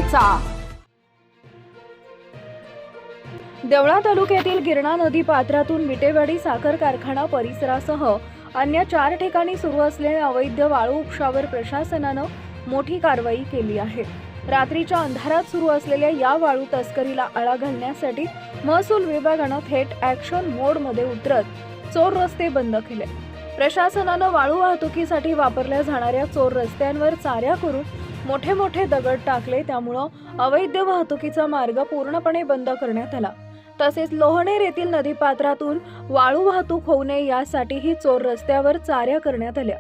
करायचा। देवळा तालुक्यातील गिरणा नदी पात्रातून विटेवाडी साखर कारखाना परिसरासह अन्य 4 ठिकाणी सुरू असलेल्या अवैध वाळू उपशावर प्रशासनानं मोठी कारवाई केली आहे। रात्रीच्या अंधारात सुरू असलेल्या या वाळू तस्करीला आळा घालण्यासाठी महसूल विभागानं थेट ॲक्शन मोडमध्ये उतरत चोर रस्ते बंद केले। प्रशासनानं वाळू वाहतुकीसाठी वापरल्या जाणाऱ्या चोर रस्त्यांवर चाऱ्या करून मोठे मोठे दगड टाकले, त्यामुळं अवैध वाहतुकीचा मार्ग पूर्णपणे बंद करण्यात आला। तसेच लोहनेर येथील नदीपात्रातून वाळू वाहतूक होऊ नये यासाठीही चोर रस्त्यावर चाऱ्या करण्यात आल्या।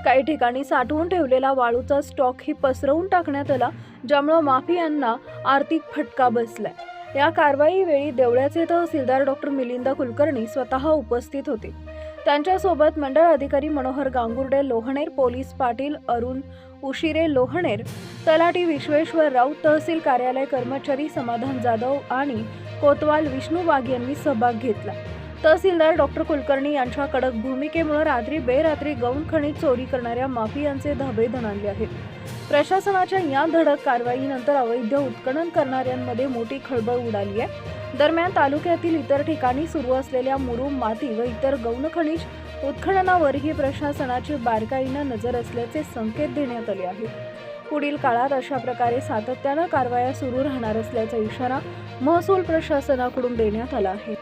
काही ठिकाणी साठवून ठेवलेला वाळूचा स्टॉक ही पसरवून टाकण्यात आला, ज्यामुळे माफियांना आर्थिक फटका बसलाय। या कारवाईवेळी देवळ्याचे तहसीलदार डॉक्टर मिलिंद कुलकर्णी स्वतः उपस्थित होते। त्यांच्यासोबत मंडळ अधिकारी मनोहर गांगुर्डे लोहनेर, पोलीस पाटील अरुण उशिरे लोहनेर, तलाठी विश्वेश्वर राऊत, तहसील कार्यालय कर्मचारी समाधान जाधव आणि कोतवाल विष्णू वाघ यांनी सहभाग घेतला। तहसीलदार डॉक्टर कुलकर्णी यांच्या कडक भूमिकेमुळे रात्री बेरात्री गौण खनिज चोरी करणाऱ्या माफियांचे धाबे दणाणले आहेत। प्रशासनाच्या या धडक कारवाईनंतर अवैध उत्खनन करणाऱ्यांमध्ये मोठी खळबळ उडाली आहे। दरम्यान तालुक्यातील इतर ठिकाणी सुरू असलेल्या मुरुम, माती व इतर गौण खनिज उत्खननावरही प्रशासनाची बारकाईनं नजर असल्याचे संकेत देण्यात आले आहेत। पुढील काळात अशा प्रकारे सातत्यानं कारवाया सुरू राहणार असल्याचा इशारा महसूल प्रशासनाकडून देण्यात आला आहे।